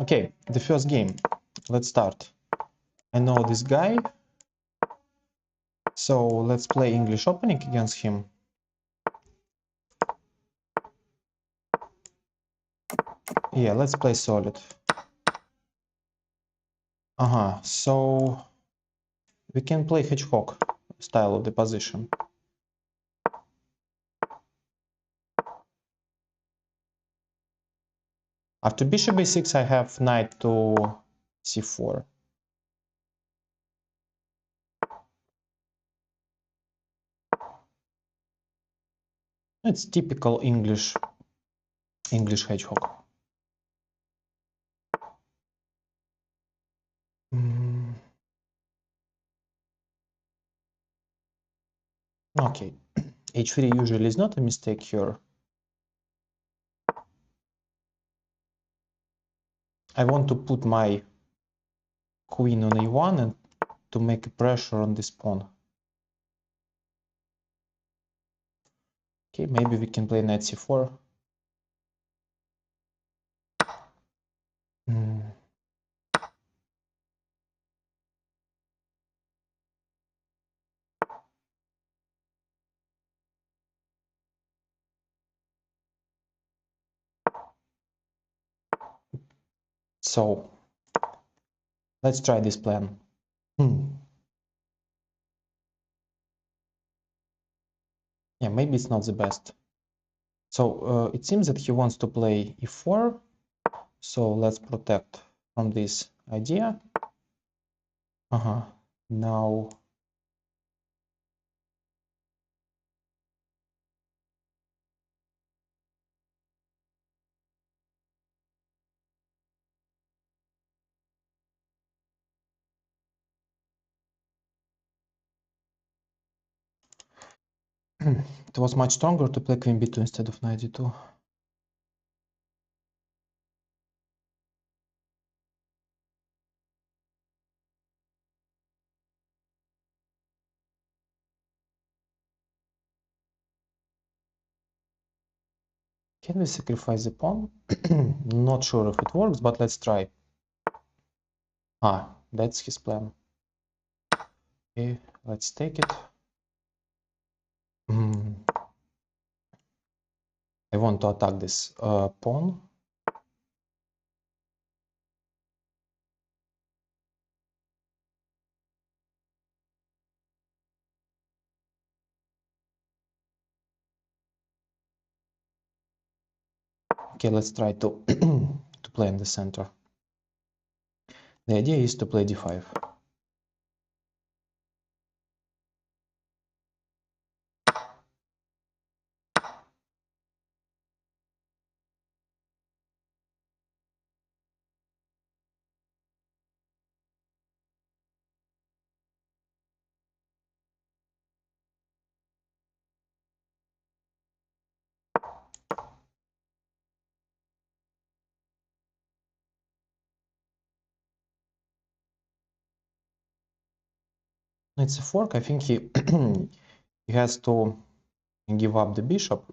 Okay, the first game. Let's start. I know this guy, so let's play English opening against him. Yeah, let's play solid. So we can play hedgehog style of the position. After bishop b6, I have knight to c4. It's typical English hedgehog. Okay, h3 usually is not a mistake here. I want to put my queen on a1 and to make pressure on this pawn. Okay, maybe we can play knight c4. So let's try this plan. Yeah, maybe it's not the best. So it seems that he wants to play e4. So let's protect from this idea. Now it was much stronger to play queen b2 instead of knight d2. Can we sacrifice the pawn? Not sure if it works, but let's try. That's his plan. Okay, let's take it. I want to attack this pawn. Okay, let's try to to play in the center. The idea is to play d5. It's a fork. I think he he has to give up the bishop.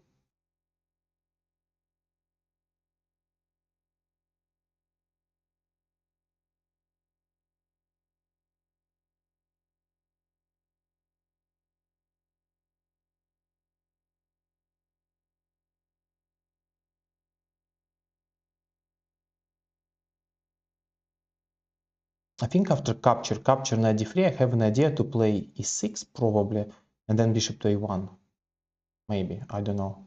I think after capture knight d3, I have an idea to play e6 probably, and then bishop to a1. Maybe, I don't know.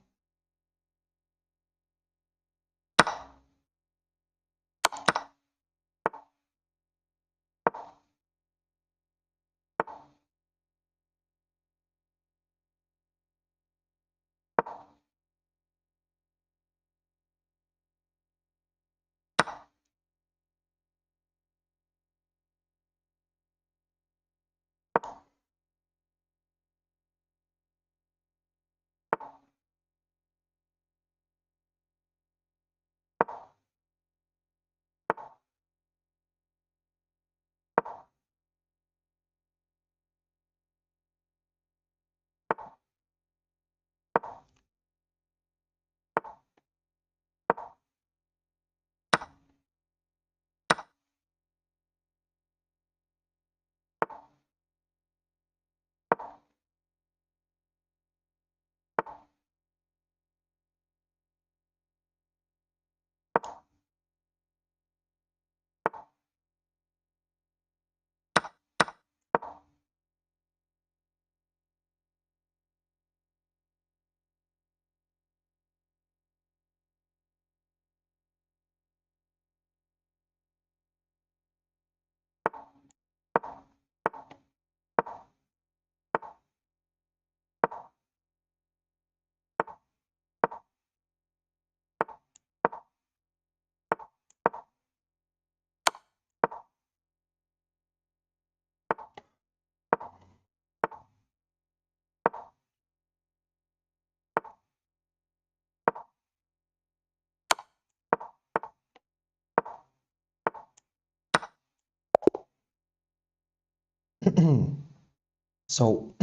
So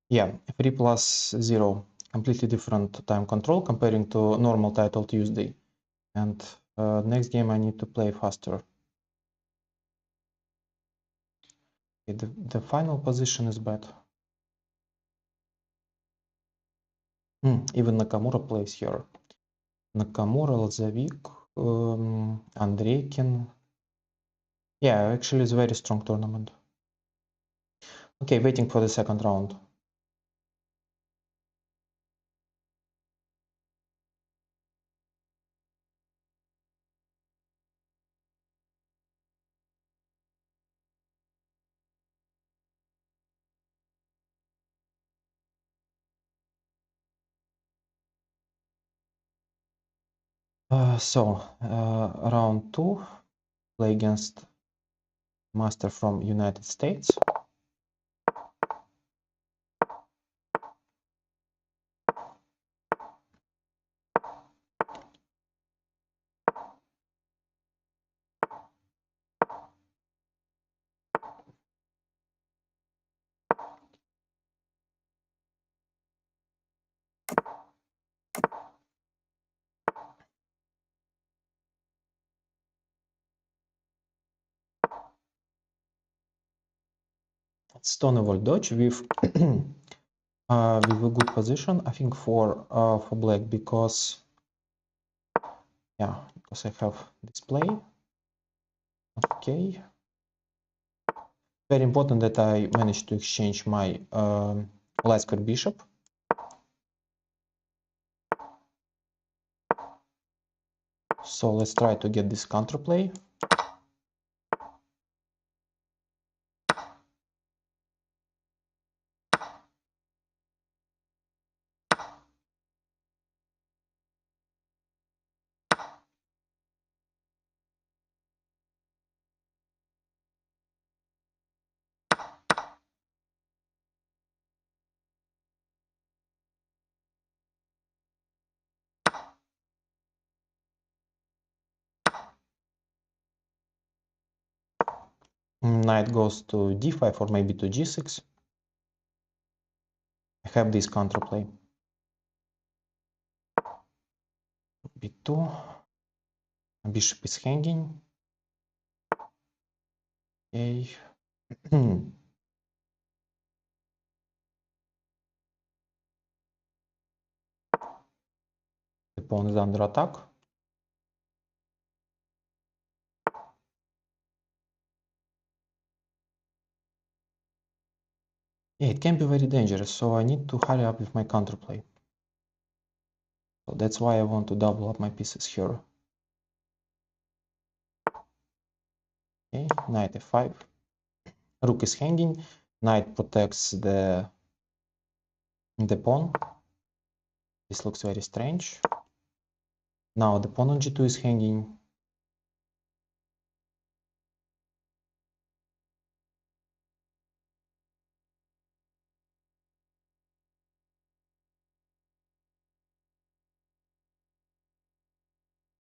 yeah, 3 plus 0, completely different time control comparing to normal title Tuesday. And next game I need to play faster. Okay, the final position is bad. Even Nakamura plays here. Nakamura, Lazavik, Andreikin. Yeah, actually it's a very strong tournament. Okay, waiting for the second round. Round 2, play against master from United States. Stonewall dodge with with a good position, I think, for black, because I have display. Okay, very important that I managed to exchange my light square bishop. So let's try to get this counterplay. Knight goes to d5 or maybe to g6. I have this counterplay. b2. Bishop is hanging. Okay. The pawn is under attack. Yeah, it can be very dangerous, so I need to hurry up with my counterplay. So that's why I want to double up my pieces here. Okay, knight f5. Rook is hanging. Knight protects the pawn. This looks very strange. Now the pawn on g2 is hanging.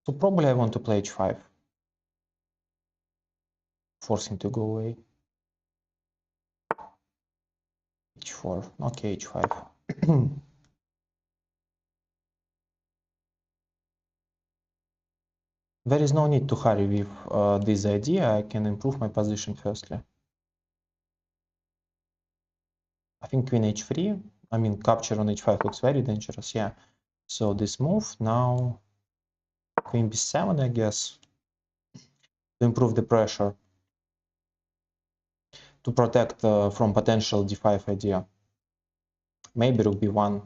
So probably I want to play h5. Force him to go away. h4. Okay, h5. There is no need to hurry with this idea. I can improve my position firstly. I think queen h3. I mean, capture on h5 looks very dangerous. Yeah. So this move now, queen b7, I guess, to improve the pressure, to protect from potential d5 idea. Maybe rook b1.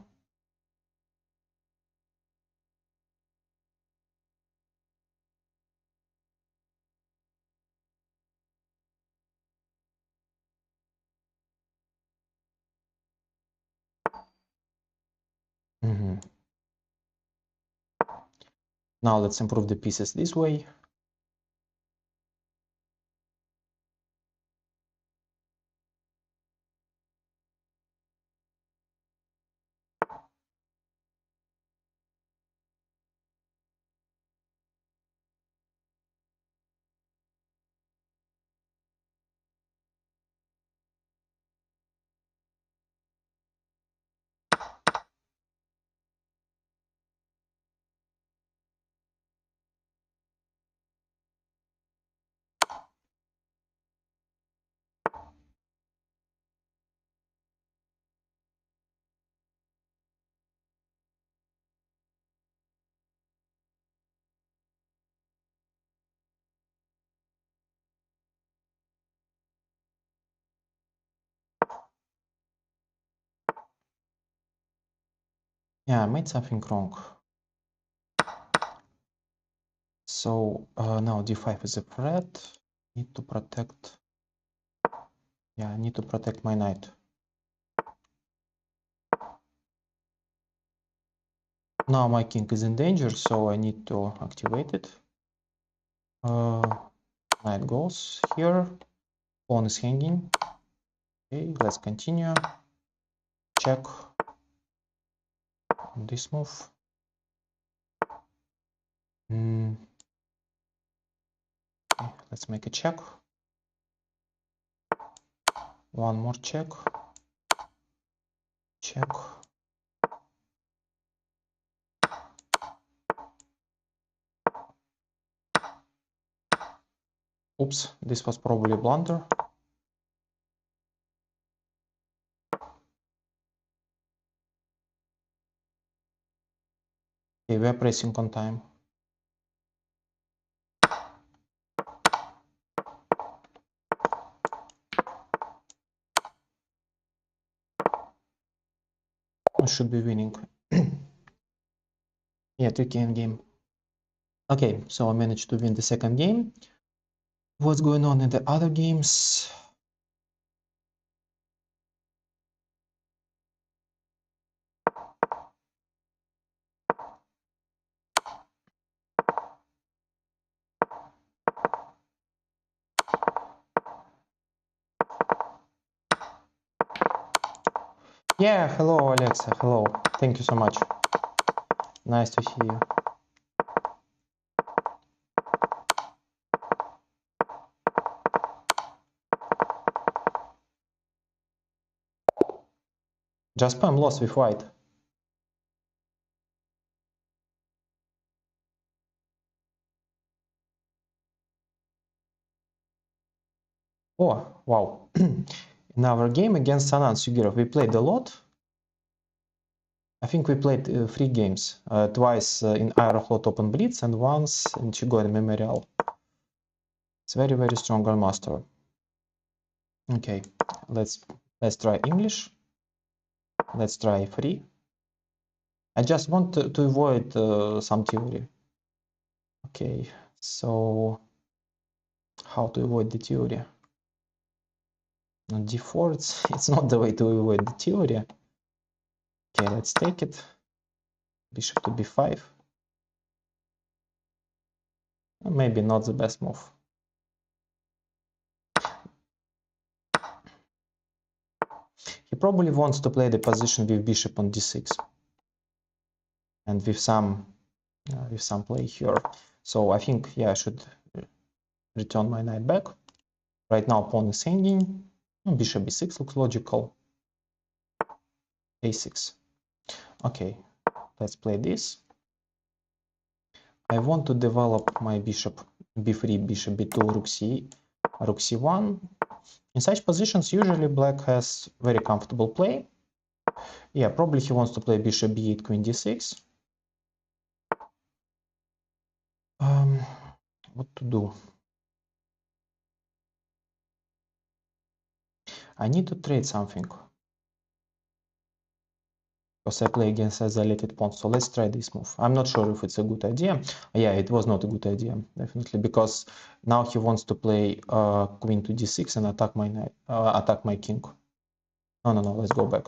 Now let's improve the pieces this way. Yeah, I made something wrong. So now d5 is a threat. Need to protect. Yeah, I need to protect my knight. Now my king is in danger, so I need to activate it. Knight goes here. Pawn is hanging. Okay, let's continue. Check on this move. Okay, let's make a check. One more check. Check. Oops, this was probably a blunder. Okay, we are pressing on time. I should be winning. Yeah, 2k in game. Okay, so I managed to win the second game. What's going on in the other games? Yeah, hello Alexa, hello. Thank you so much. Nice to hear you. Just spam lost with white. Oh, wow. In our game against Sanan Sugirov, we played a lot. I think we played 3 games. Twice in Aeroflot Open Blitz and once in Chigorin Memorial. It's very, very strong Grandmaster. Okay, let's try English. Let's try free. I just want to avoid some theory. Okay, so how to avoid the theory? On d4, it's not the way to avoid the theory. Okay, let's take it. Bishop to b5. Maybe not the best move. He probably wants to play the position with bishop on d6 and with some play here. So I think, yeah, I should return my knight back. Right now pawn is hanging. Bishop b6 looks logical. a6. Okay, let's play this. I want to develop my bishop b3, bishop b2, rook c1. In such positions, usually black has very comfortable play. Yeah, probably he wants to play bishop b8, queen d6. What to do? I need to trade something. Because I play against isolated pawns, so let's try this move. I'm not sure if it's a good idea. Yeah, it was not a good idea, definitely, because now he wants to play queen to d6 and attack my knight, attack my king. No, let's go back.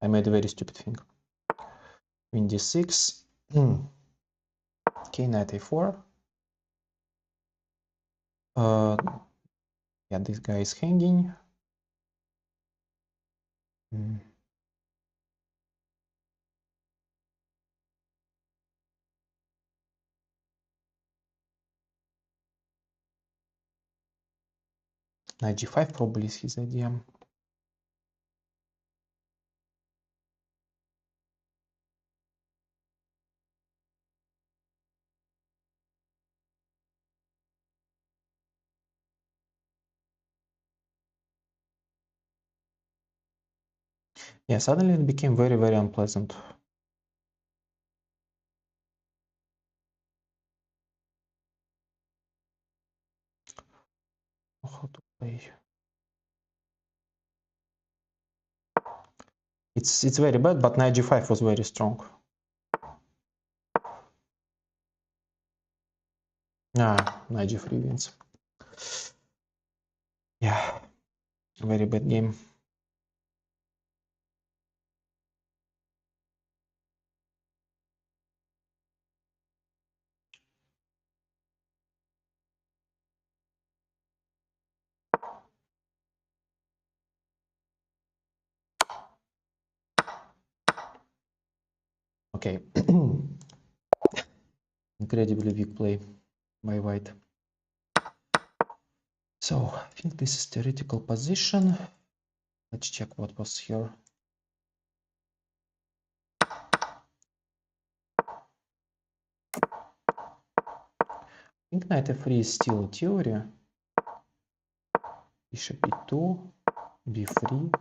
I made a very stupid thing. Queen d6. Okay, knight a4. Yeah, this guy is hanging. Knight g5 probably is his idea. Yeah, suddenly it became very, very unpleasant. How to play? It's very bad, but knight g5 was very strong. Knight g3 wins. Yeah, very bad game. Okay. Incredibly weak play by white. So I think this is theoretical position. Let's check what was here. I think knight f3 is still a theory. Bishop e2, b3,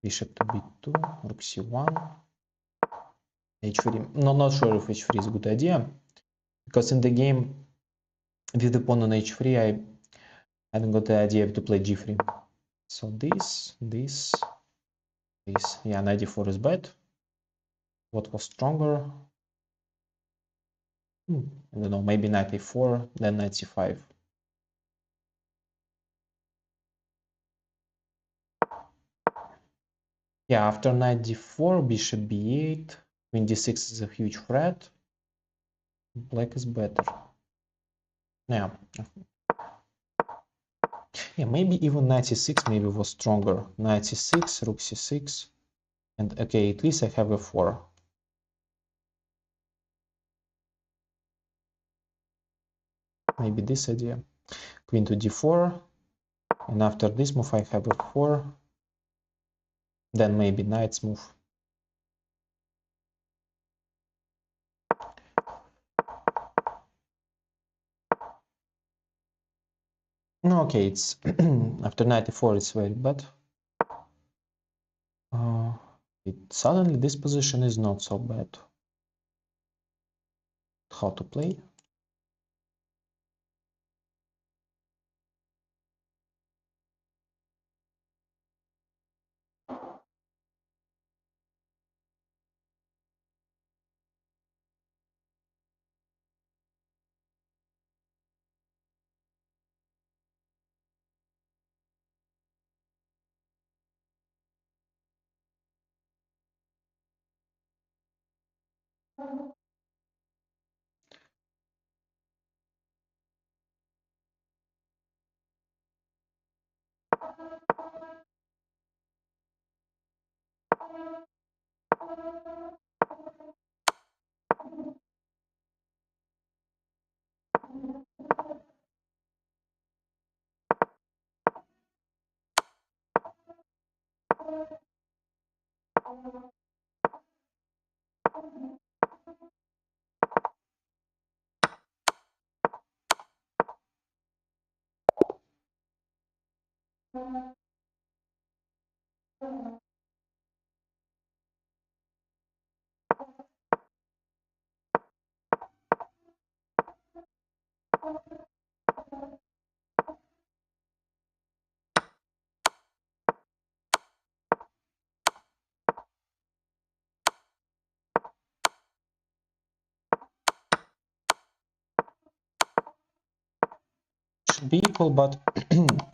bishop to b2, rook c1, h3. Not sure if h3 is a good idea, because in the game with the pawn on h3, I hadn't got the idea to play g3. So this. Yeah, knight d4 is bad. What was stronger? I don't know, maybe knight a4, then knight c5. Yeah, after knight d4, bishop b8, queen d6 is a huge threat. Black is better. Yeah. Yeah, maybe even knight c6 maybe was stronger. Knight c6, rook c6, and okay, at least I have a4. Maybe this idea. Queen to d4, and after this move I have a4. Then maybe knight's move. No, okay, it's after knight e4 it's very bad. Suddenly this position is not so bad. How to play? Should be equal, but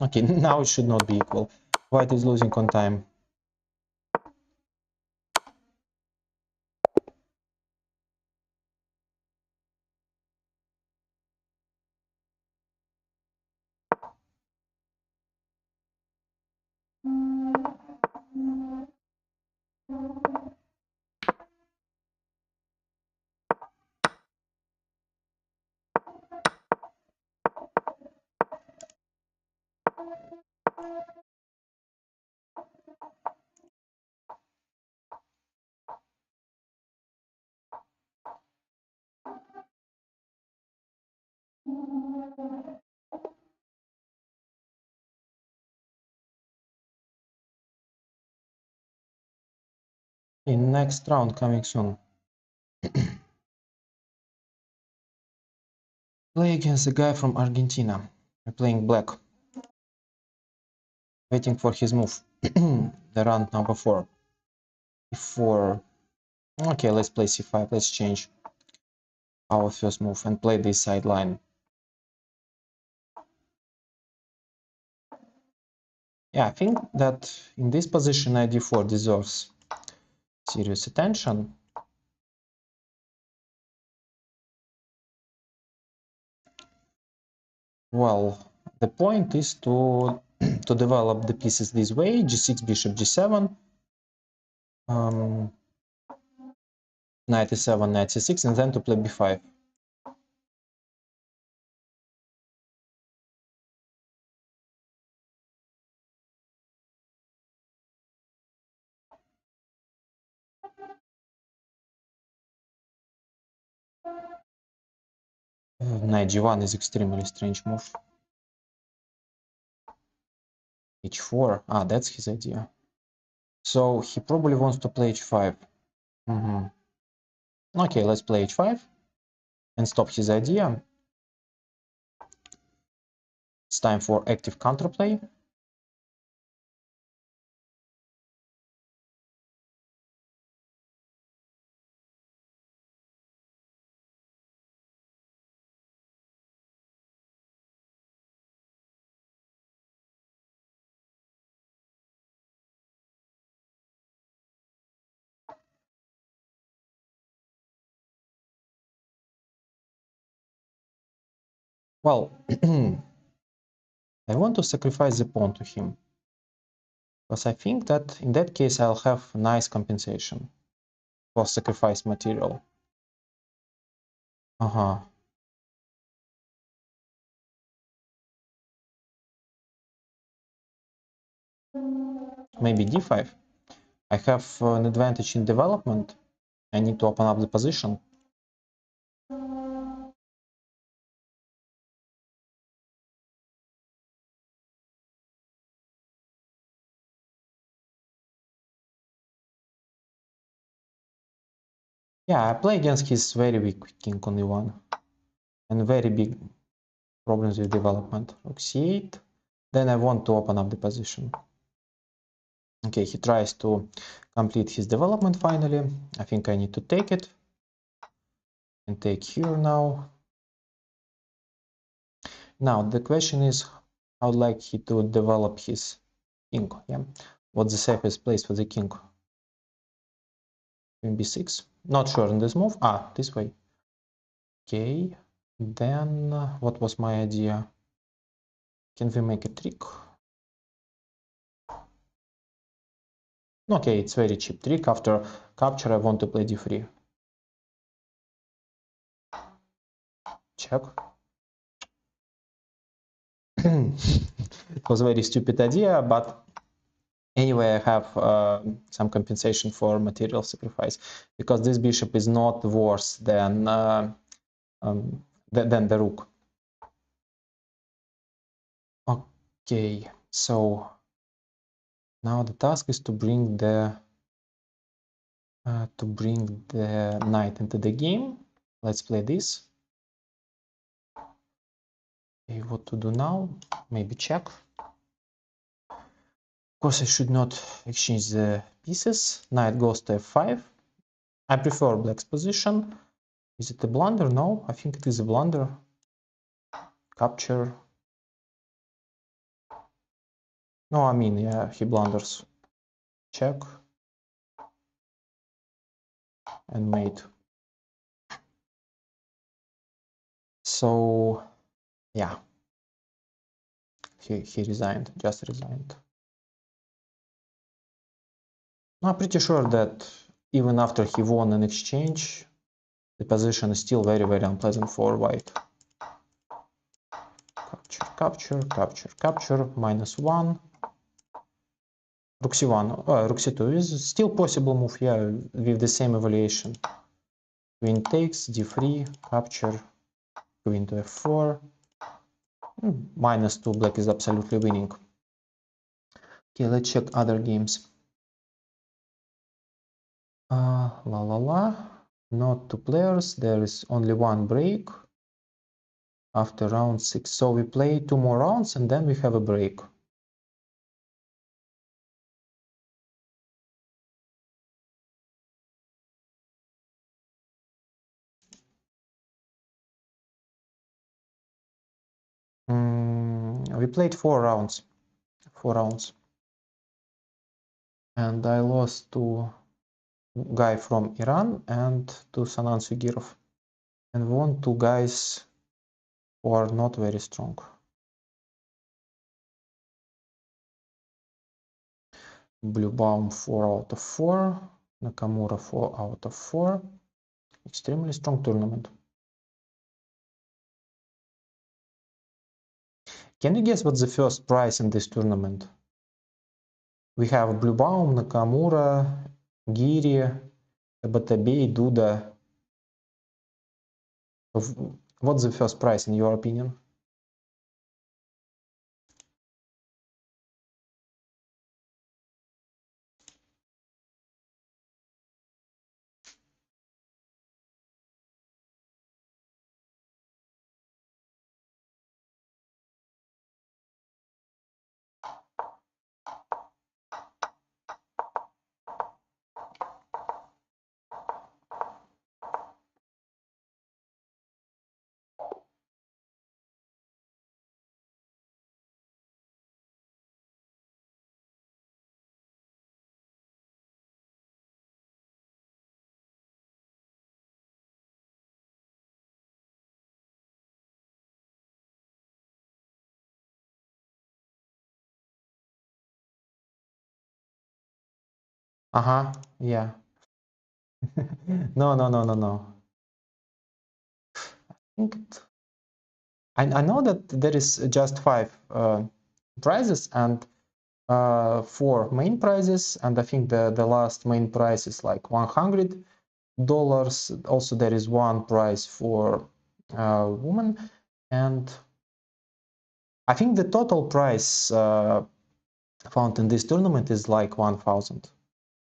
okay, now it should not be equal. White is losing on time. In next round coming soon. Play against the guy from Argentina. I'm playing black. Waiting for his move. The round number 4. E4. Okay, let's play c5. Let's change our first move and play this sideline. Yeah, I think that in this position knight d4 deserves serious attention. Well, the point is to to develop the pieces this way: g6, bishop, g7, knight e7, knight c6, and then to play b5. Knight g1 is extremely strange move. h4, that's his idea. So he probably wants to play h5. Okay, let's play h5 and stop his idea. It's time for active counterplay. Well, I want to sacrifice the pawn to him, because I think that in that case I'll have nice compensation for sacrifice material. Maybe d5. I have an advantage in development. I need to open up the position. Yeah, I play against his very weak king on e1 and very big problems with development. Rook c8. Then I want to open up the position. Okay, he tries to complete his development finally. I think I need to take it and take here now. Now the question is, how would like he to develop his king? Yeah, what's the safest place for the king? Queen b6. Not sure in this move. This way. Okay. Then what was my idea? Can we make a trick? Okay, it's very cheap trick. After capture, I want to play d3. Check. It was a very stupid idea, but anyway, I have some compensation for material sacrifice, because this bishop is not worse than the rook. Okay, so now the task is to bring the knight into the game. Let's play this. Okay, what to do now? Maybe check. Of course, I should not exchange the pieces. Knight goes to f5. I prefer black's position. Is it a blunder? No, I think it is a blunder. Capture. No, I mean, yeah, he blunders. Check. And mate. So, yeah. He resigned, just resigned. I'm pretty sure that even after he won an exchange, the position is still very, very unpleasant for white. Capture, capture, capture, capture, -1. Rook c1, rook c2 is still possible move, yeah, with the same evaluation. Queen takes, d3, capture, queen to f4. -2, black is absolutely winning. Okay, let's check other games. Not two players, there is only one break after round 6. So we play 2 more rounds and then we have a break. We played 4 rounds. 4 rounds. And I lost to guy from Iran and to Sanan Sugirov. And won two guys who are not very strong. Blue Baum 4 out of 4. Nakamura 4 out of 4. Extremely strong tournament. Can you guess what's the first prize in this tournament? We have Blue Baum, Nakamura, Giri, Batabey, Duda. What's the first prize in your opinion? Yeah. No. I know that there is just 5 prizes and 4 main prizes, and I think the last main prize is like $100. Also, there is one prize for woman, and I think the total prize found in this tournament is like 1,000.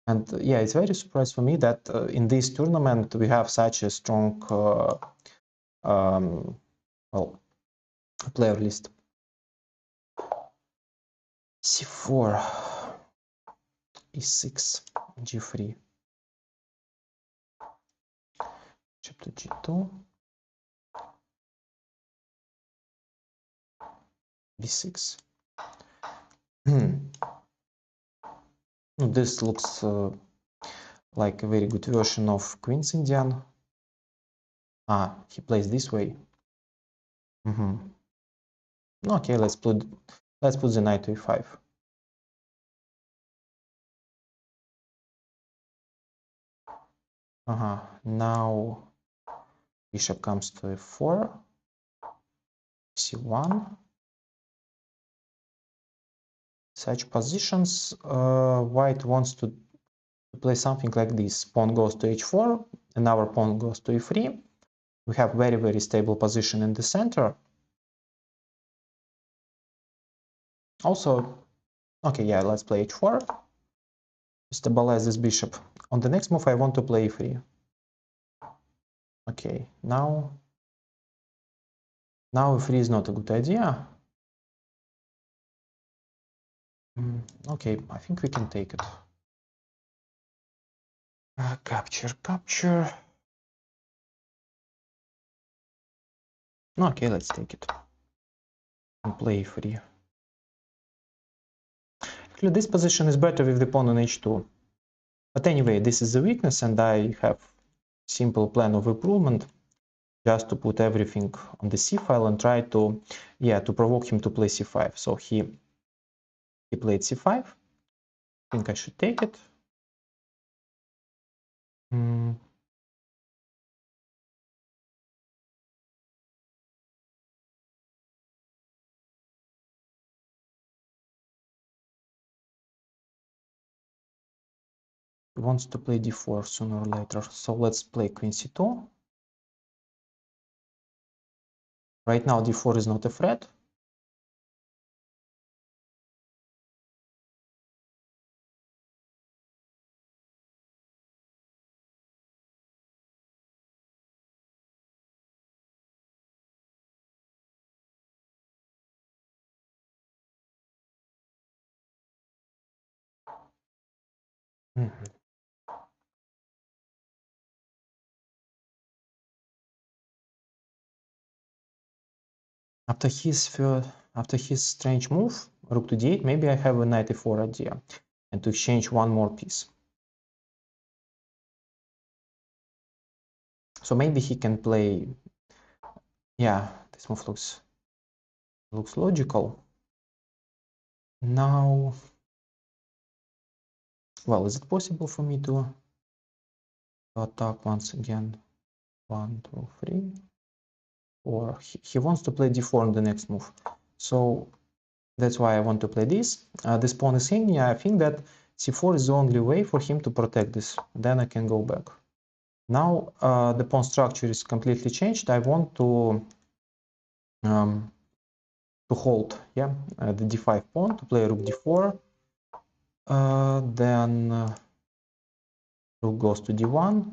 And yeah, it's very surprised for me that in this tournament we have such a strong well, player list. C4, E6, G3, bishop to G2, B6. This looks like a very good version of Queen's Indian. He plays this way. Okay, let's put the knight to E5. Now bishop comes to F4, C1. Such positions, white wants to play something like this. Pawn goes to H4, and our pawn goes to E3. We have very stable position in the center. Also, okay, yeah, let's play H4. Stabilize this bishop. On the next move, I want to play E3. Okay, now E3 is not a good idea. Okay, I think we can take it. Capture. Okay, let's take it and play E3. Actually, this position is better with the pawn on H2. But anyway, this is the weakness, and I have simple plan of improvement, just to put everything on the C file and try to, to provoke him to play C5. So he played C5. I think I should take it. He wants to play D4 sooner or later. So let's play Queen C2. Right now D4 is not a threat. After his strange move, rook to d8, maybe I have a knight e4 idea. and to exchange one more piece. So maybe he can play, yeah, this move looks logical. Now, well, is it possible for me to attack once again? 1, 2, 3. Or he wants to play d4 in the next move. So that's why I want to play this. This pawn is hanging. I think that c4 is the only way for him to protect this. Then I can go back. Now the pawn structure is completely changed. I want to hold, yeah, the d5 pawn, to play rook d4. Then rook goes to d1.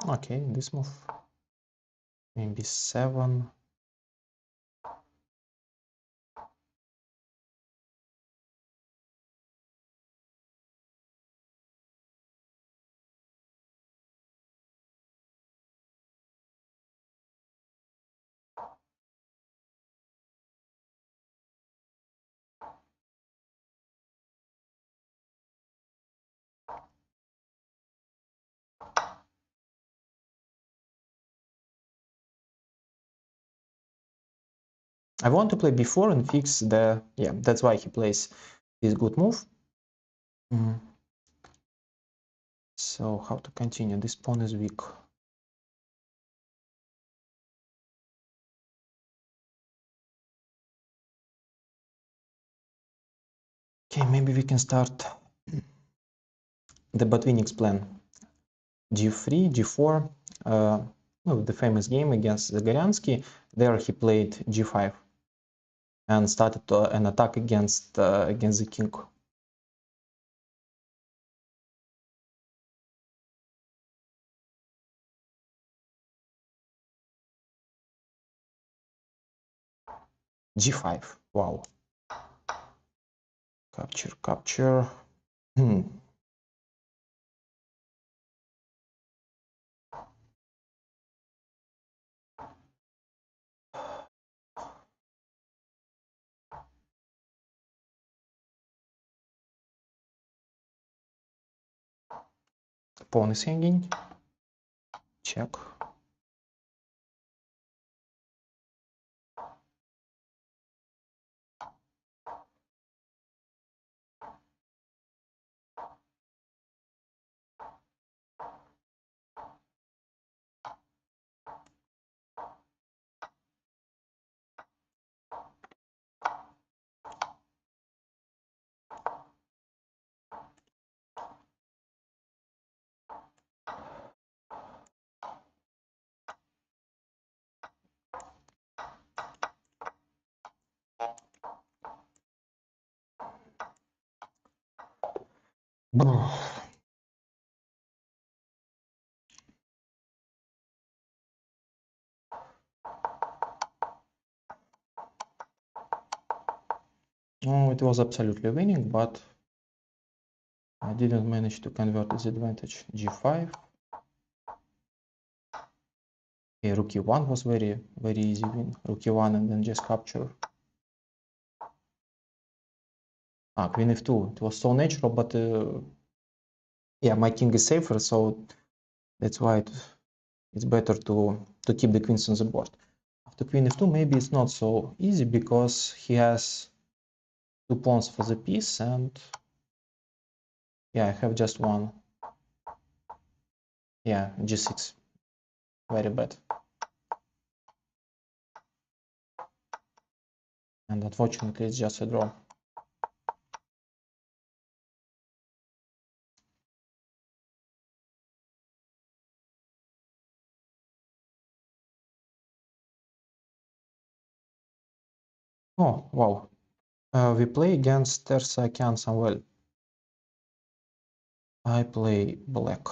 Okay, this move, maybe 7. I want to play b4 and fix the, yeah, that's why he plays this good move. So how to continue? This pawn is weak. Okay, maybe we can start the Botvinnik's plan. g3, g4, the famous game against Zagoryansky. There he played g5 and started an attack against the king. g5. Wow. Capture, capture. Pawn is hanging. Check. Oh, it was absolutely winning, but I didn't manage to convert this advantage. g5. Okay, rook e1 was very easy win. Rook e1 and then just capture. Queen f2. It was so natural, but yeah, my king is safer, so that's why it's better to keep the queens on the board. After queen f2, maybe it's not so easy because he has 2 pawns for the piece, and yeah, I have just one. Yeah, g6. Very bad. And unfortunately, it's just a draw. Oh, wow. We play against Tersakian Samuel. I play black.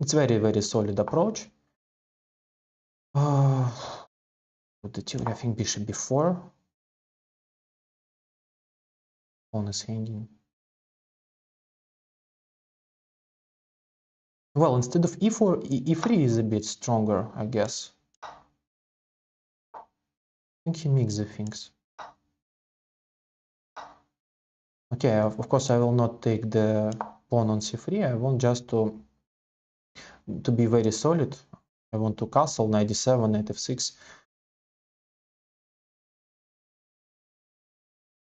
It's very solid approach. With the theory, I think bishop b4. Pawn is hanging. Well, instead of e4, e3 is a bit stronger, I guess. I think he mixed the things. Okay, of course I will not take the pawn on c3. I want just to be very solid. I want to castle knight d7, knight f6.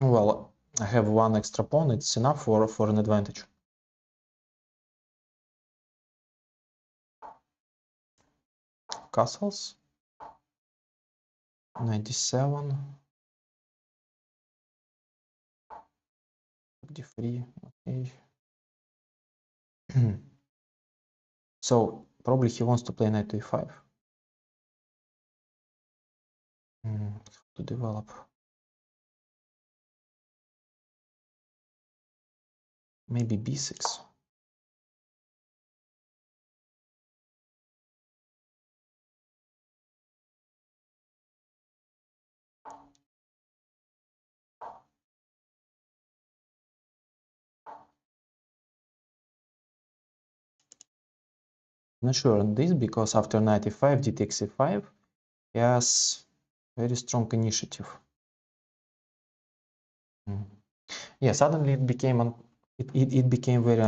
Well, I have one extra pawn. It's enough for an advantage. Castles. Knight d7. d3. Okay. So probably he wants to play knight to e5. To develop. Maybe b6. Not sure on this because after knight e5, d takes e5, he has very strong initiative. Yeah, suddenly it became it became very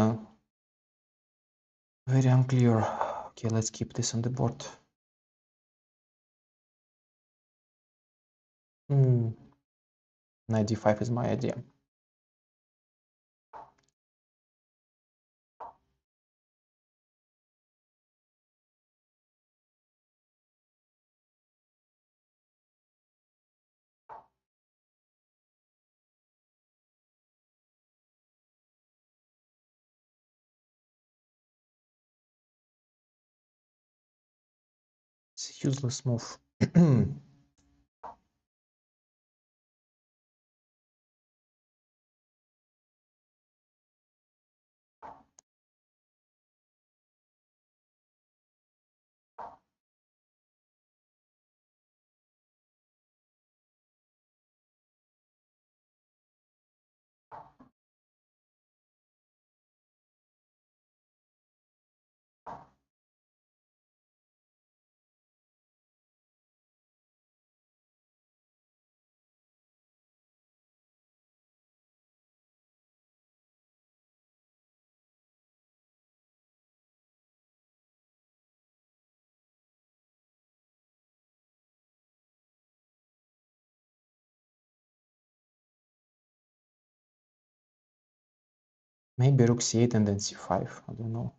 unclear. Okay, let's keep this on the board. Knight d5 is my idea. It's a useless move. Maybe rook c8 and then c5. I don't know.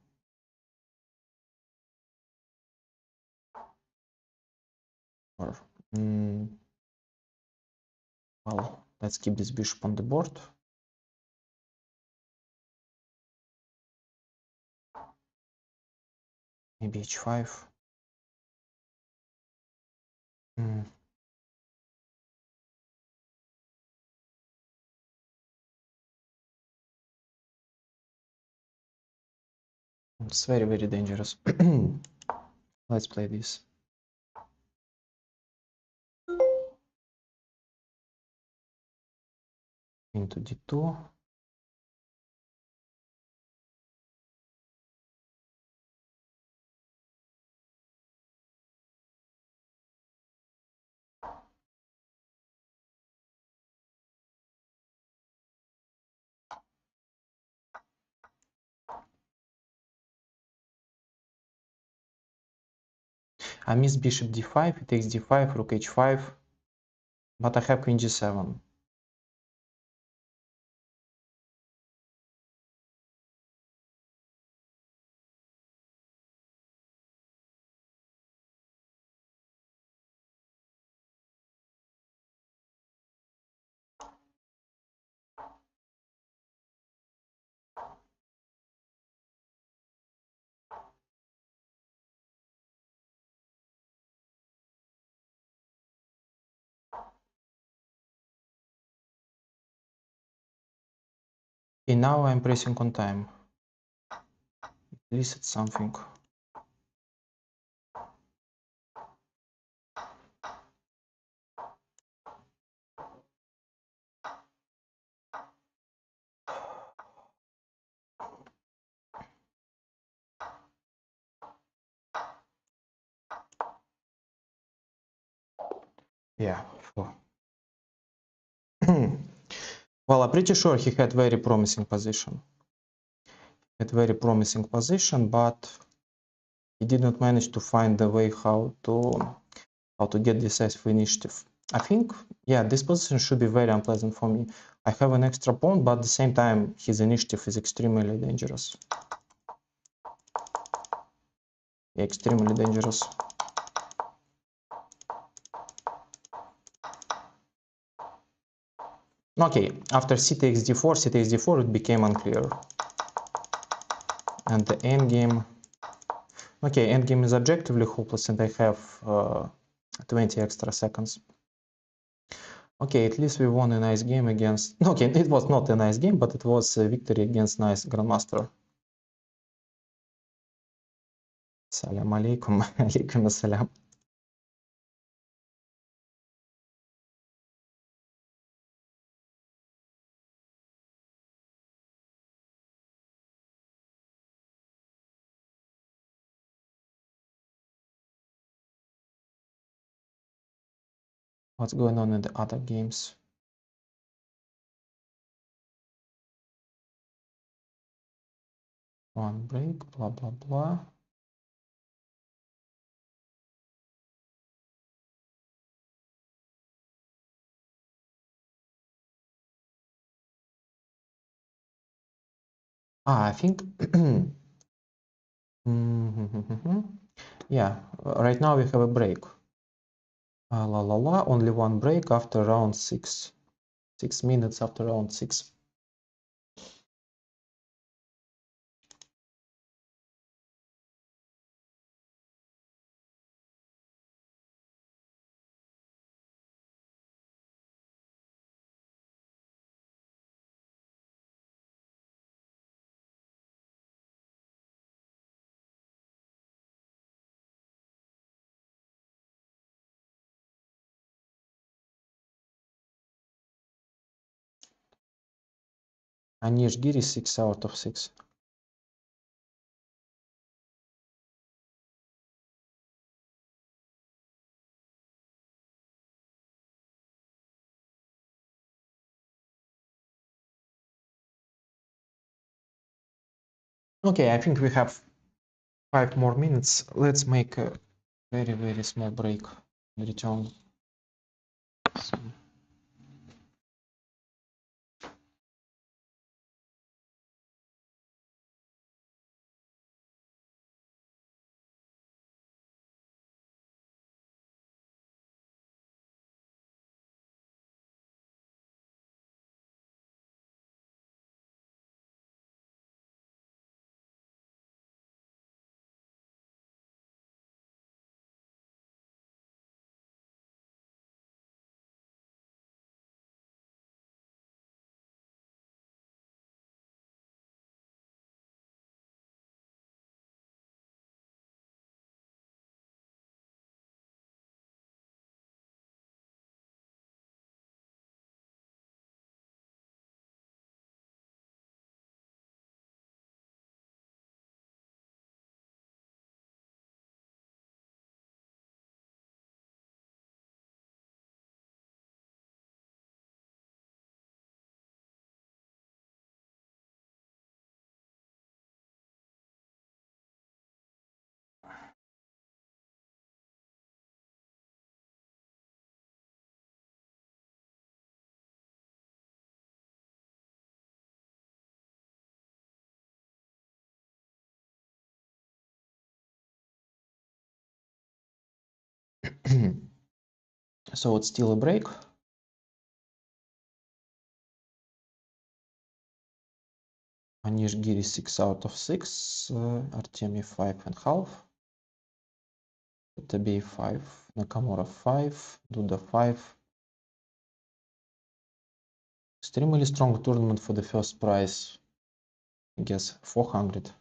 Or well, let's keep this bishop on the board. Maybe h5. It's very, very dangerous. Let's play this. Into d2. I miss bishop d5, it takes d5, rook h5, but I have queen g7. Okay, now I'm pressing on time. It resets something. Yeah, sure. Well, I'm pretty sure he had very promising position. But he did not manage to find the way how to get decisive initiative. I think, yeah, this position should be very unpleasant for me. I have an extra pawn, but at the same time, his initiative is extremely dangerous. Extremely dangerous. Okay, after c takes d4, it became unclear. And the endgame... Okay, endgame is objectively hopeless, and I have 20 extra seconds. Okay, at least we won a nice game against... Okay, it was not a nice game, but it was a victory against nice grandmaster. Salam alaikum. Alaikum assalam. What's going on in the other games? One break, blah, blah, blah. I think... Yeah, right now we have a break. Only one break after round 6. 6 minutes after round 6. Anish Giri 6 out of 6. Okay, I think we have 5 more minutes. Let's make a very, very small break and return. So it's still a break. Anish Giri 6 out of 6. Artemi 5.5. Tabi 5. Nakamura 5. Duda 5. Extremely strong tournament for the first prize. I guess 400.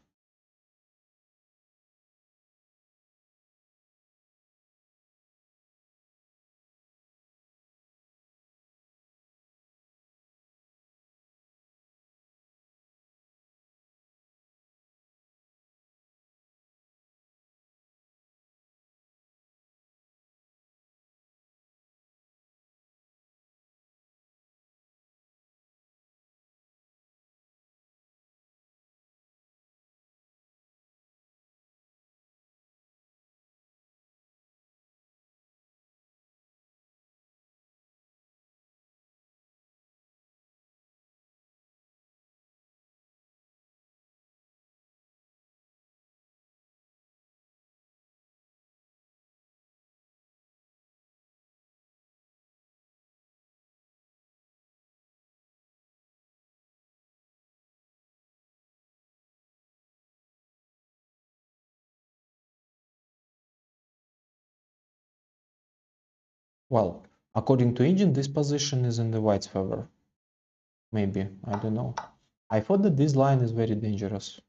Well, according to engine, this position is in the white's favor. Maybe, I don't know. I thought that this line is very dangerous.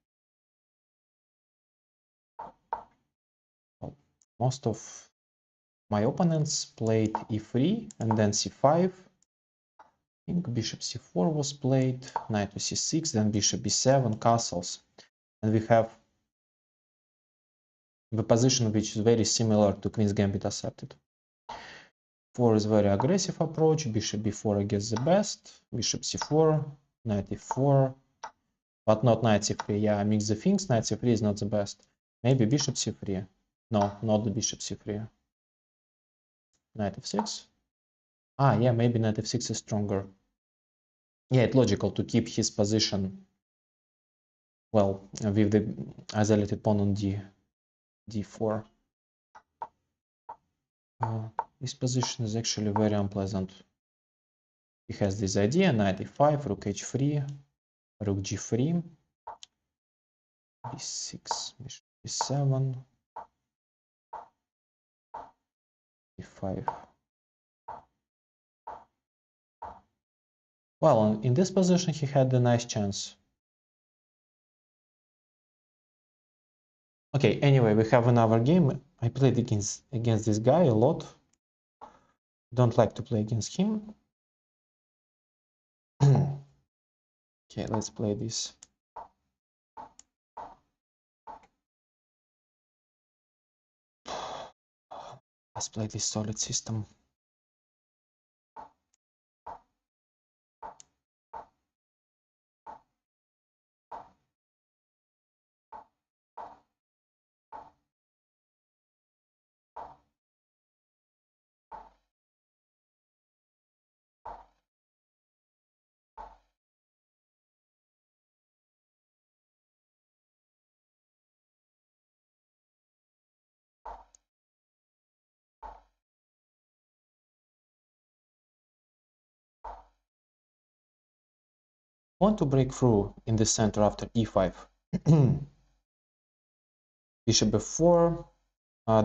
Well, most of my opponents played e3 and then c5. I think bishop c4 was played, knight to c6, then bishop b7, castles. And we have the position which is very similar to Queen's Gambit accepted. 4 is very aggressive approach, bishop b4 against the best, bishop c4, knight e4, but not knight c3. Yeah, I mix the things, knight c3 is not the best. Maybe bishop c3. No, not the bishop c3. Knight f6. Ah, yeah, maybe knight f6 is stronger. Yeah, it's logical to keep his position, well, with the isolated pawn on d4. This position is actually very unpleasant. He has this idea, knight e5, rook h3, rook g3, b6, bishop b7, e5. Well, in this position he had a nice chance. Okay, anyway, we have another game. I played against this guy a lot. Don't like to play against him. Okay, let's play this. Let's play this solid system. Want to break through in the center after e5. Bishop f4,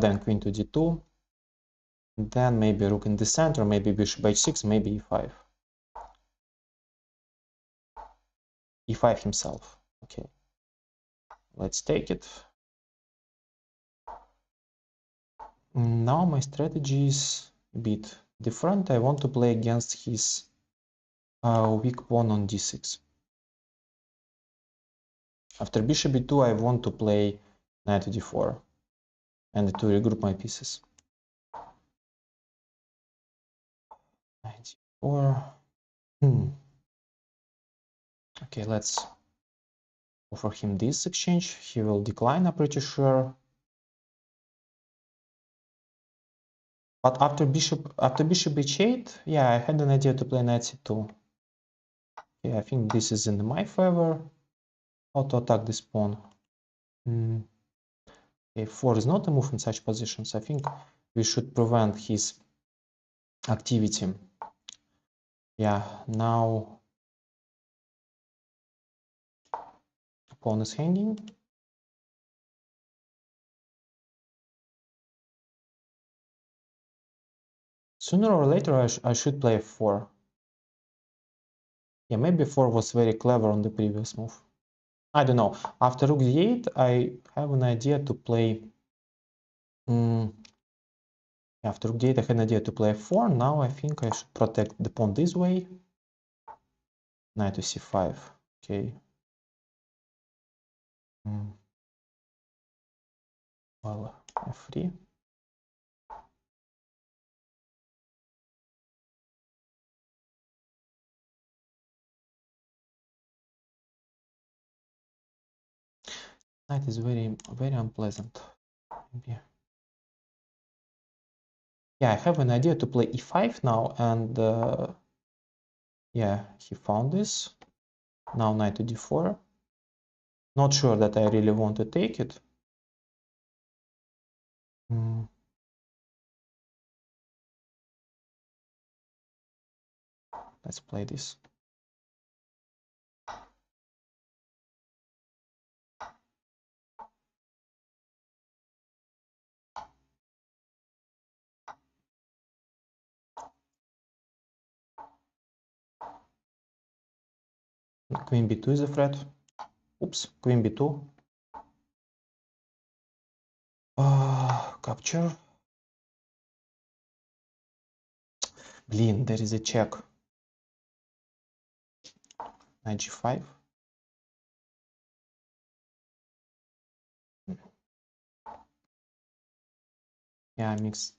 then queen to d2, then maybe rook in the center, maybe bishop h6, maybe e5. e5 himself. Okay, let's take it. Now my strategy is a bit different. I want to play against his weak pawn on d6. After bishop b2, I want to play knight to d4 and to regroup my pieces. Knight d4. Okay, let's offer him this exchange. He will decline, I'm pretty sure. But after bishop h8, yeah, I had an idea to play knight c2. Yeah, I think this is in my favor. How to attack this pawn? A4 is not a move in such positions. I think we should prevent his activity. Yeah, now pawn is hanging. Sooner or later I should play f4. Yeah, maybe 4 was very clever on the previous move. I don't know. After rook d8, I have an idea to play... after rook d8, I had an idea to play f4. Now I think I should protect the pawn this way. Knight to c5. Okay. Well, f3. Knight is very, very unpleasant. Maybe. Yeah, I have an idea to play e5 now, and yeah, he found this. Now knight to d4. Not sure that I really want to take it. Let's play this. Queen b2 is a threat. Oops, queen b2. Capture. Blin, there is a check. Knight g5. Yeah, mix.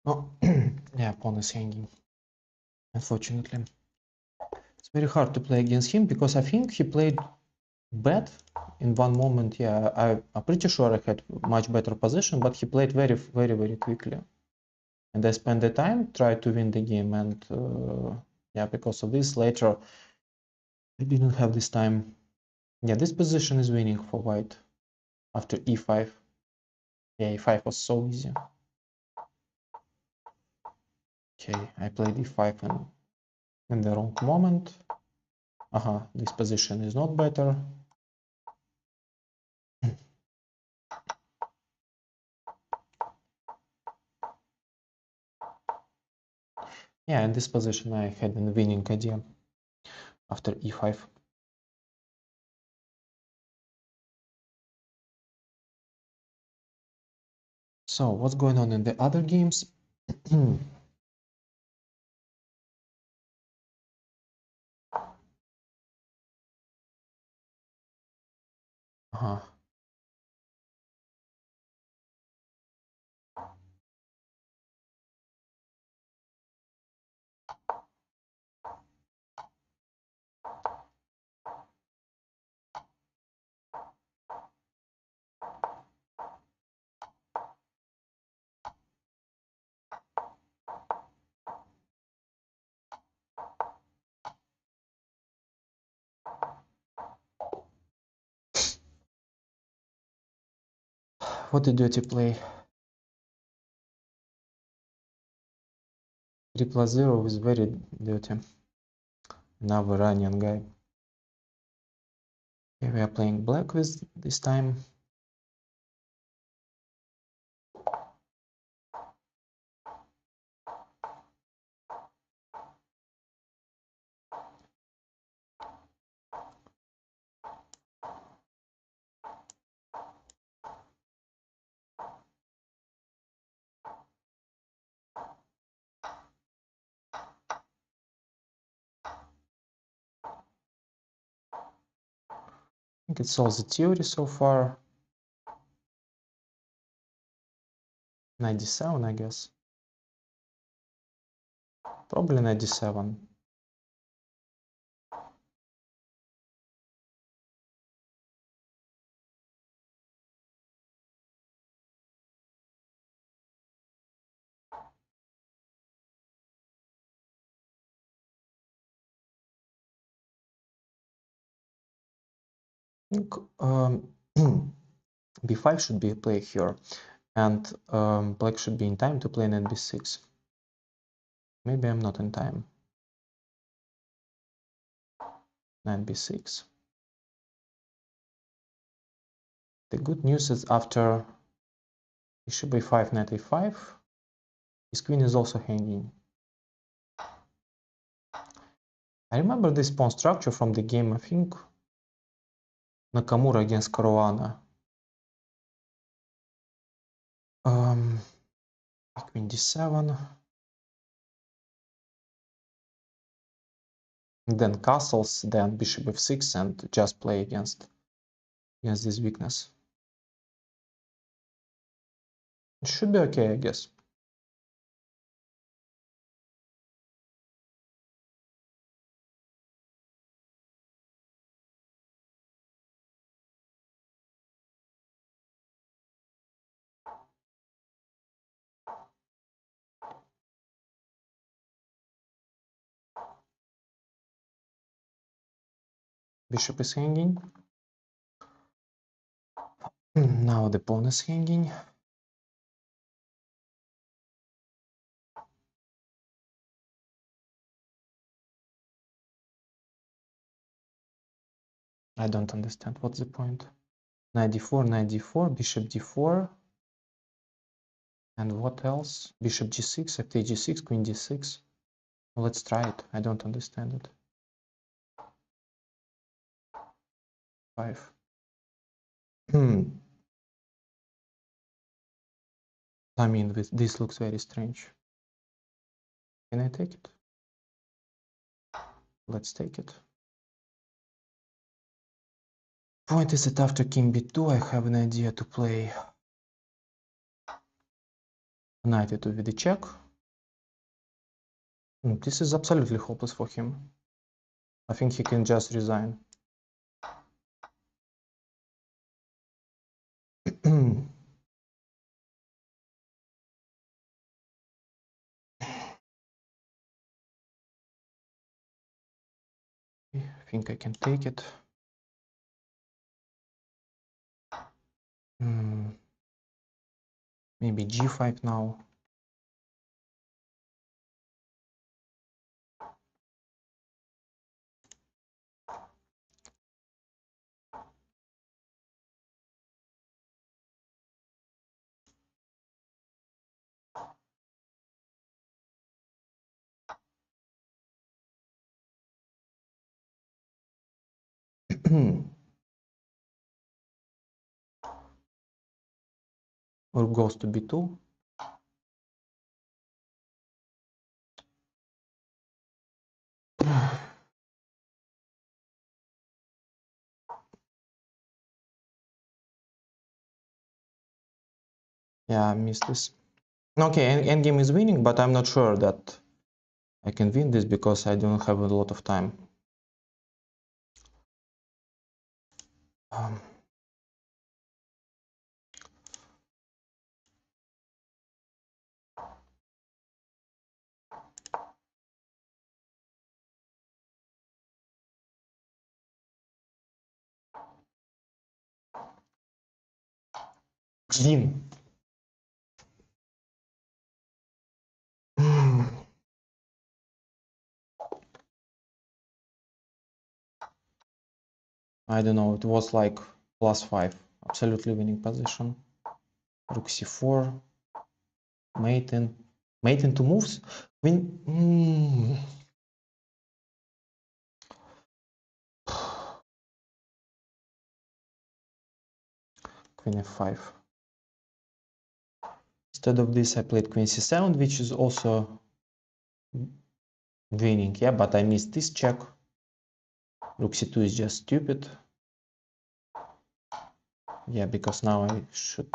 Oh, yeah, pawn is hanging. Unfortunately, it's very hard to play against him because I think he played bad in one moment. Yeah, I'm pretty sure I had much better position, but he played very quickly. And I spent the time try to win the game, and yeah, because of this later I didn't have this time. Yeah, this position is winning for white after e5. Yeah, e5 was so easy. Okay, I played e5 in the wrong moment. This position is not better. Yeah, in this position I had a winning idea after e5. So what's going on in the other games? What did you play? 3+0 is very dirty. Now Iranian guy. Okay, we are playing black with this time. I think it's all the theory so far. 97, I guess. Probably 97. I think b5 should be played here, and black should be in time to play knight b6. Maybe I'm not in time. Knight b6. The good news is after bishop a5, knight a5, his queen is also hanging. I remember this pawn structure from the game, I think, Nakamura against Caruana. Queen d7. Then castles, then bishop f6, and just play against this weakness. It should be okay, I guess. Bishop is hanging. Now the pawn is hanging. I don't understand. What's the point? Knight d4, knight d4, bishop d4. And what else? Bishop g6, after g6, queen d6. Well, let's try it. I don't understand it. 5. I mean, this looks very strange. Can I take it? Let's take it. Point is that after king b2, I have an idea to play knight e2 with a check. This is absolutely hopeless for him. I think he can just resign. I think I can take it. Maybe g5 now. Or goes to b2. Yeah, I missed this. Okay, endgame is winning, but I'm not sure that I can win this because I don't have a lot of time. Блин. I don't know, it was like +5, absolutely winning position. Rook c4, mate in 2 moves. Queen f5. Instead of this, I played queen c7, which is also winning. Yeah, but I missed this check. Rook c2 is just stupid. Yeah, because now I should.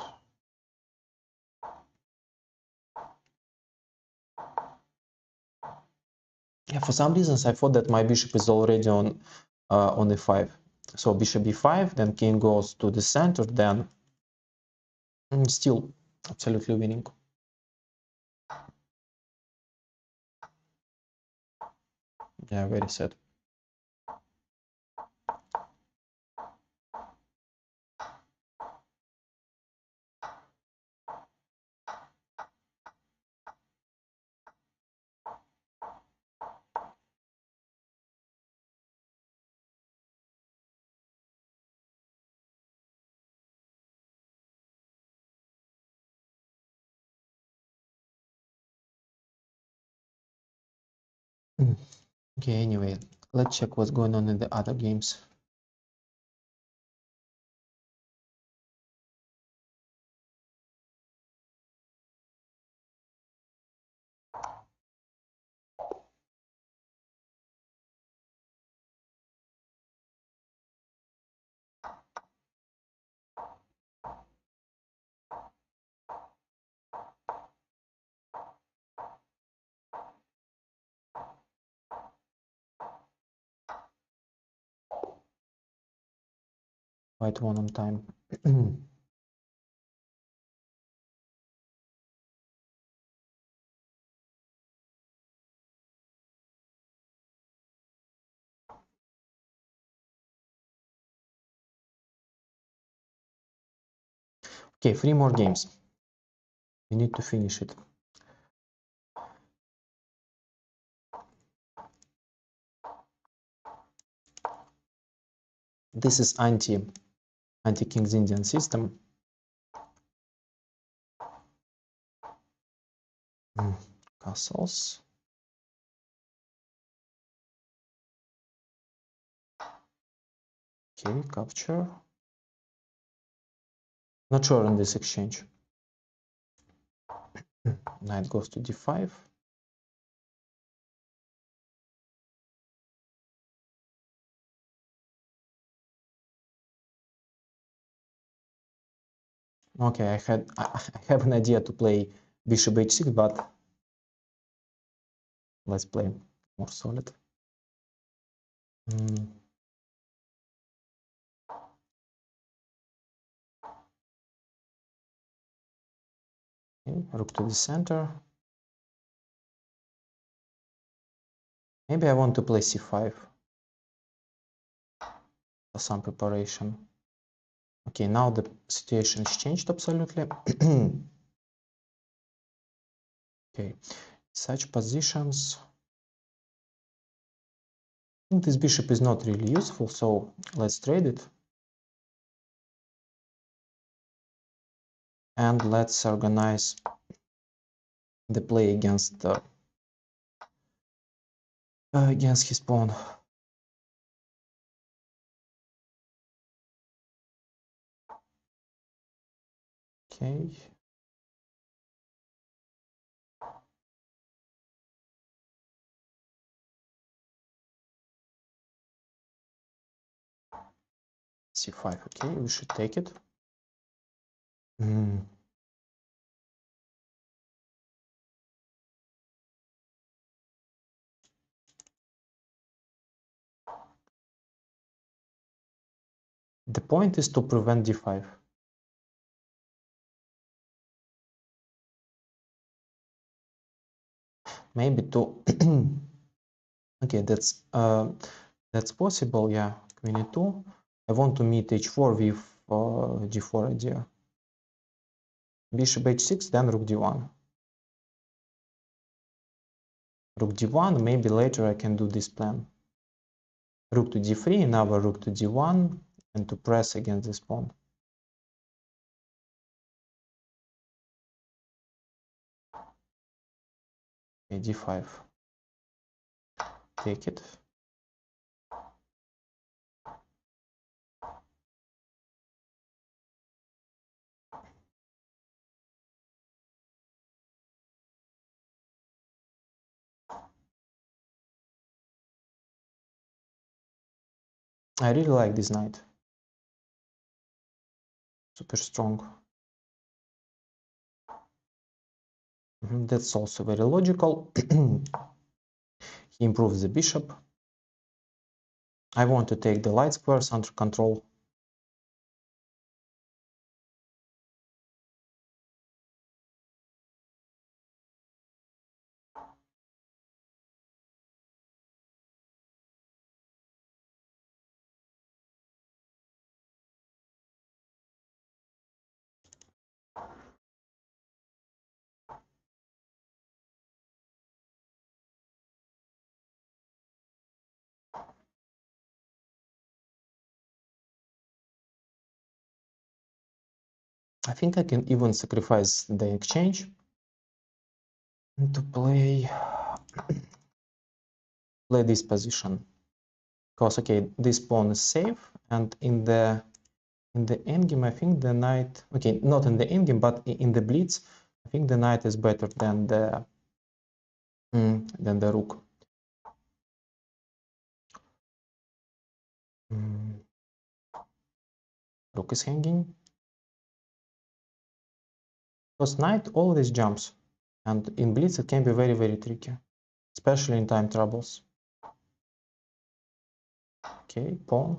Yeah, for some reasons I thought that my bishop is already on e5. So bishop e5, then king goes to the center, then still absolutely winning. Yeah, very sad. Okay, anyway, let's check what's going on in the other games. White one on time. Okay, 3 more games. We need to finish it. This is anti-King's Indian system. Castles. Okay, capture. Not sure on this exchange. Knight goes to d5. Okay, I have an idea to play bishop h6, but let's play more solid. Okay, rook to the center. Maybe I want to play c5 for some preparation. Okay, now the situation is changed absolutely. Okay, such positions. I think this bishop is not really useful, so let's trade it. And let's organize the play against his pawn. Okay. c5. Okay, we should take it. The point is to prevent d5. Maybe to okay, that's possible. Yeah, queen e2. I want to meet h4 with g4 idea. Bishop h6, then rook d1. Rook d1. Maybe later I can do this plan. Rook to d3, another rook to d1, and to press against this pawn. Okay, d5. Take it. I really like this knight. Super strong. That's also very logical. He improves the bishop. I want to take the light squares under control. I think I can even sacrifice the exchange to play play this position, because okay, this pawn is safe, and in the endgame, I think the knight, okay, not in the endgame, but in the blitz, I think the knight is better than the rook. Rook is hanging. Because knight always jumps, and in blitz it can be very, very tricky, especially in time troubles. Okay, pawn.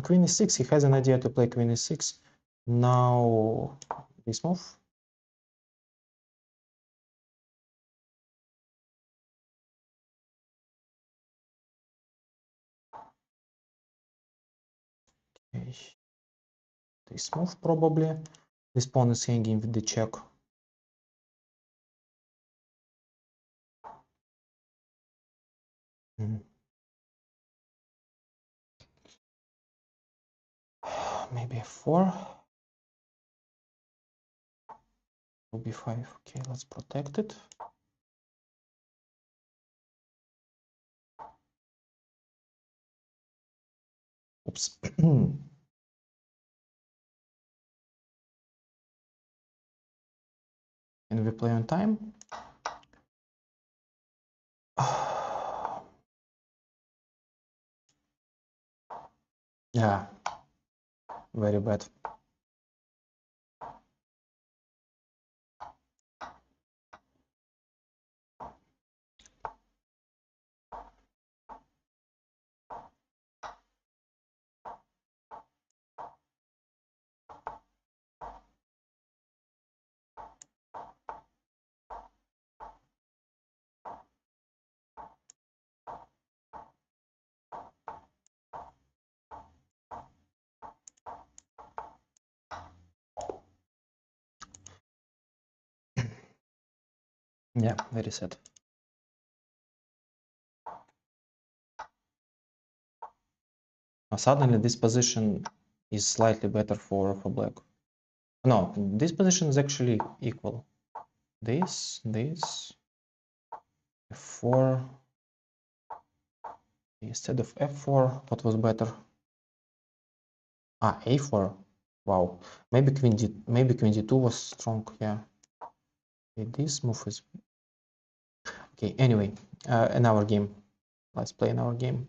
Queen e6, he has an idea to play queen e6. Now this move. Okay. This move probably. This pawn is hanging with the check. Maybe f4. Will be 5. Okay, let's protect it. Oops. And we play on time. Yeah, very bad. Yeah, very sad. Suddenly this position is slightly better for black. No, this position is actually equal. This, f4. Instead of f4, what was better? Ah, a4. Wow. Maybe queen d2 was strong. Yeah. Okay, this move is okay. Anyway, in our game, let's play in our game.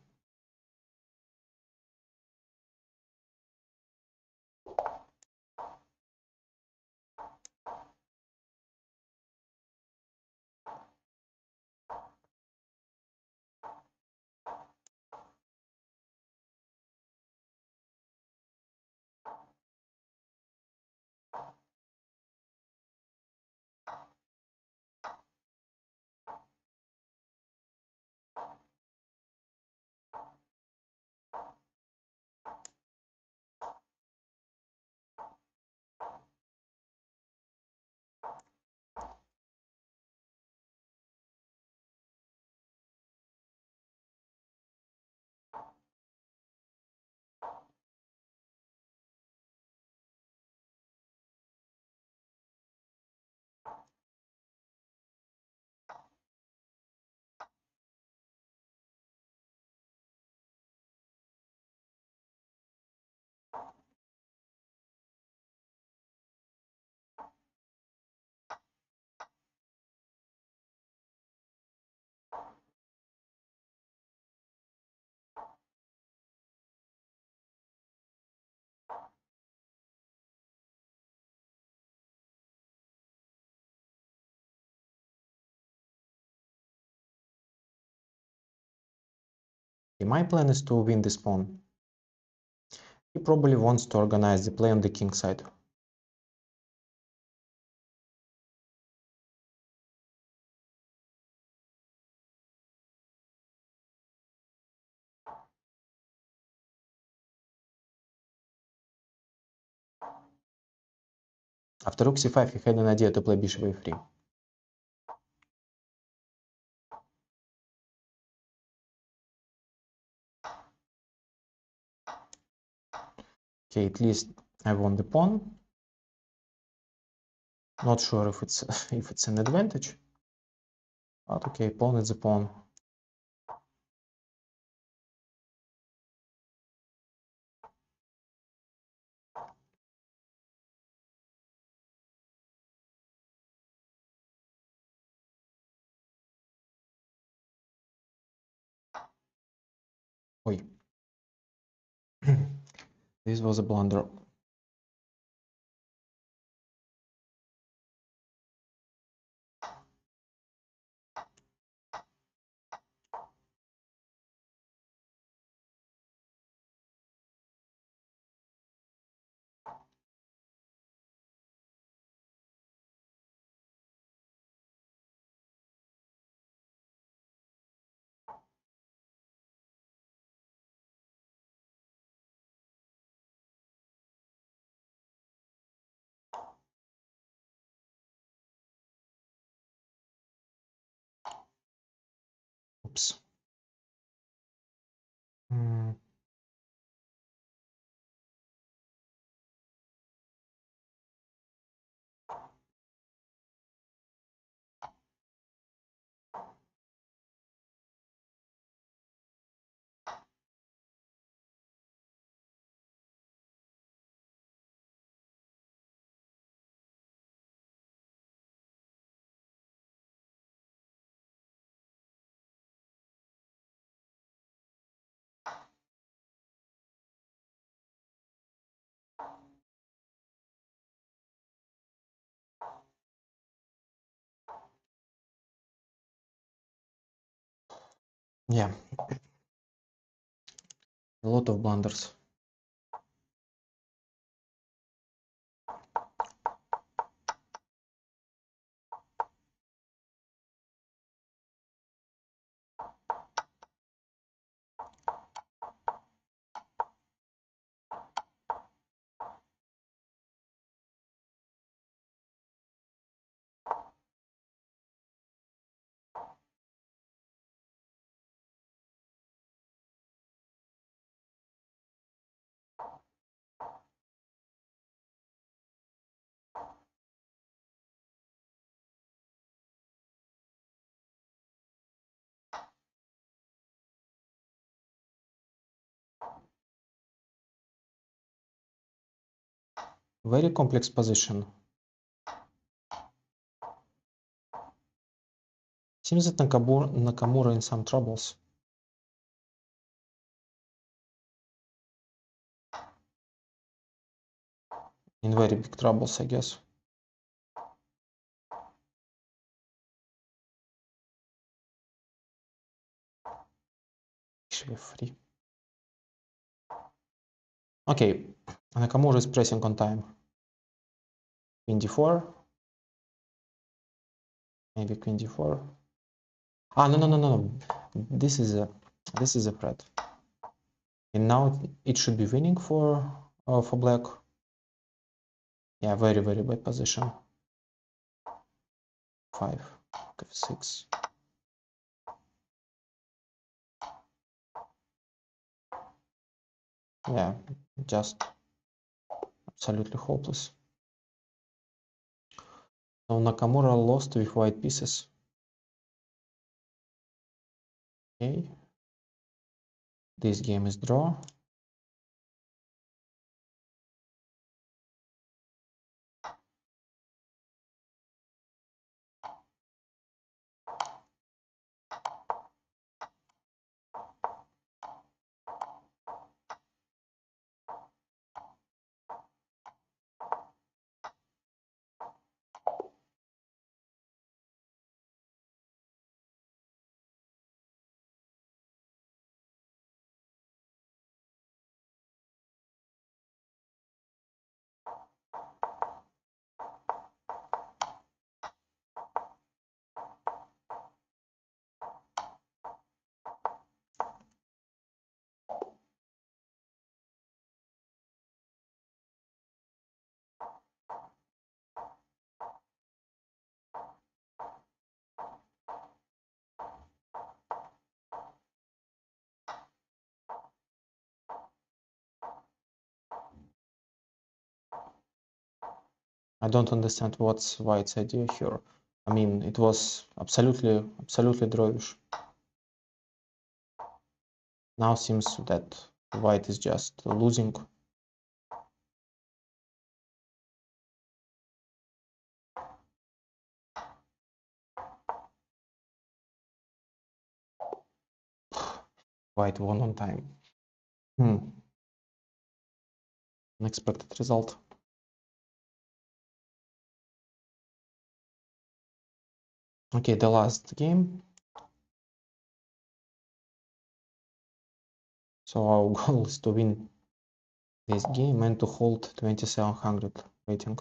Okay, my plan is to win this pawn. He probably wants to organize the play on the king side. After rook c5, he had an idea to play bishop a3. Okay, at least I won the pawn. Not sure if it's if it's an advantage, but okay, pawn is a pawn. Oi. This was a blunder. Oops. Yeah, a lot of blunders. Very complex position. Seems that Nakamura in some troubles. In very big troubles, I guess. Actually free. Okay, Nakamura is pressing on time. Queen d4. Maybe queen d4. Ah, no. This is a threat. And now it should be winning for black. Yeah, very bad position. 5, f6. Yeah, just absolutely hopeless. Now Nakamura lost with white pieces. Okay. This game is draw. I don't understand what's white's idea here. I mean, it was absolutely drawish. Now seems that white is just losing. White won on time. Unexpected result. Okay, the last game. So our goal is to win this game and to hold 2700 rating.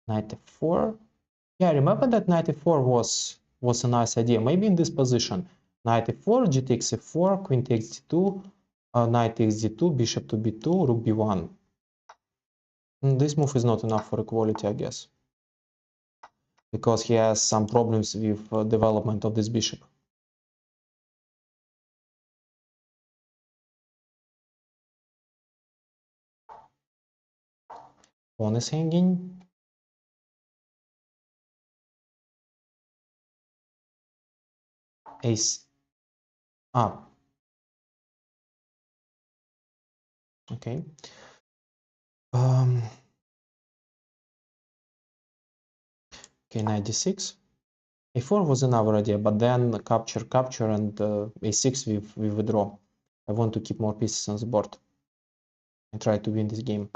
Knight f4. Yeah, remember that knight f4 was a nice idea. Maybe in this position, knight f4, g takes f4, queen takes d2, knight takes d2, bishop to b2, rook b1. This move is not enough for equality, I guess, because he has some problems with development of this bishop. Pawn is hanging. Ace. Okay. Okay, knight d6. a4 was another idea, but then capture, and a6 we withdraw. I want to keep more pieces on the board and try to win this game.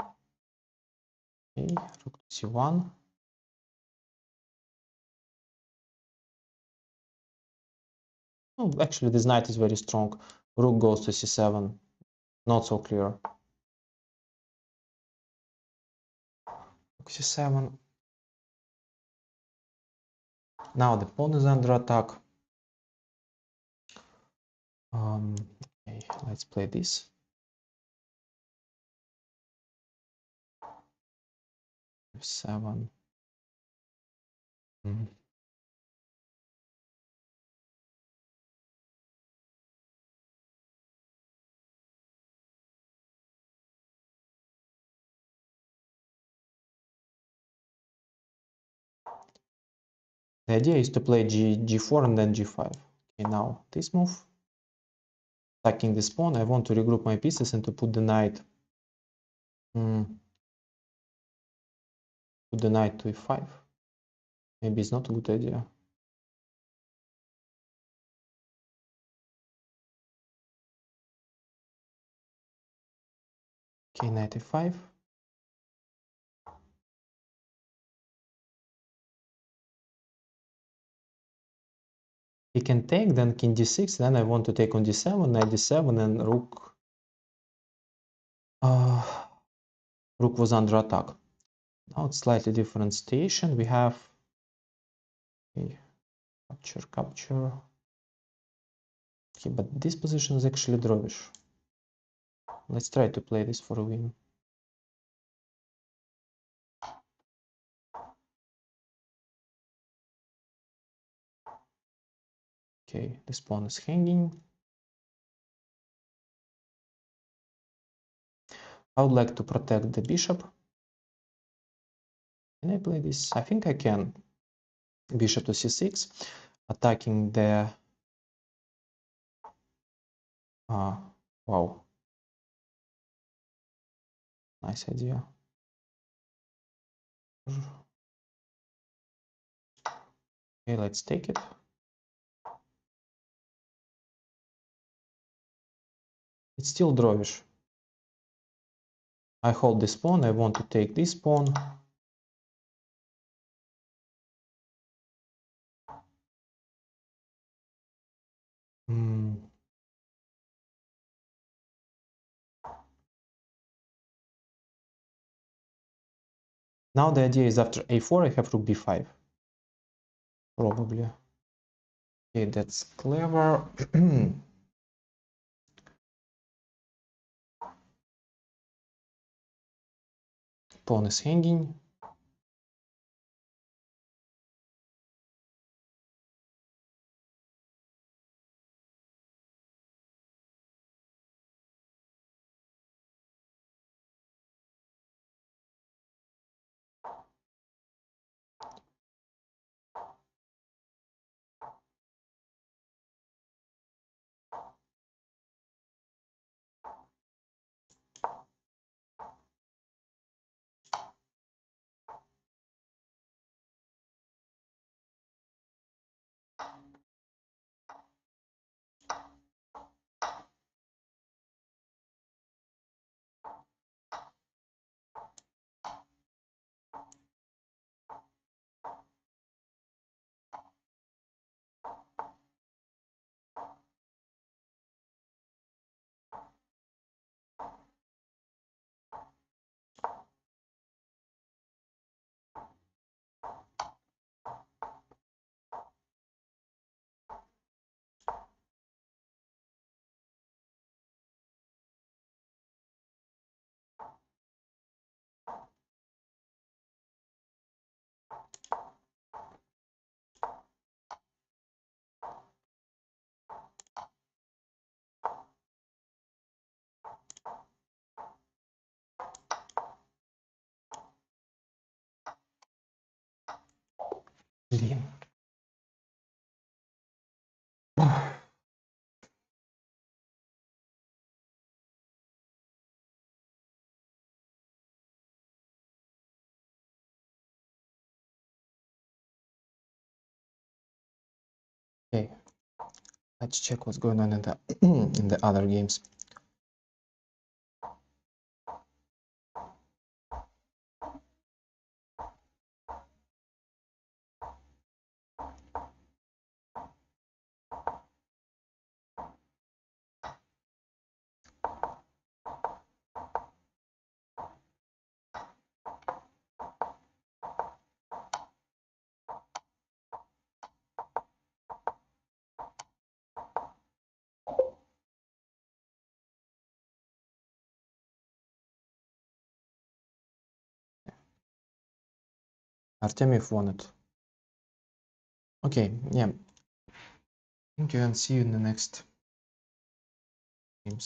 Okay, rook to c1. Oh, actually, this knight is very strong. Rook goes to c7. Not so clear. Rook c7. Now the pawn is under attack. Okay, let's play this. f7. The idea is to play g4 and then g5. Okay, now this move. Attacking this pawn, I want to regroup my pieces and to put the knight. Put the knight to e5. Maybe it's not a good idea. Okay, knight e5. He can take, then king d6, then I want to take on d7, knight d7, and rook. Rook was under attack. Now it's slightly different situation. We have capture. Okay, but this position is actually drawish. Let's try to play this for a win. Okay, this pawn is hanging. I would like to protect the bishop. Can I play this? I think I can. Bishop to c6, attacking the... wow. Nice idea. Okay, let's take it. It's still drawish. I hold this pawn, I want to take this pawn. Now the idea is after a4 I have rook b5. Probably. Okay, that's clever. Pawn is hanging. Блин. Okay, let's check what's going on in the in the other games. Artemiev won it. Okay, yeah. Thank you and see you in the next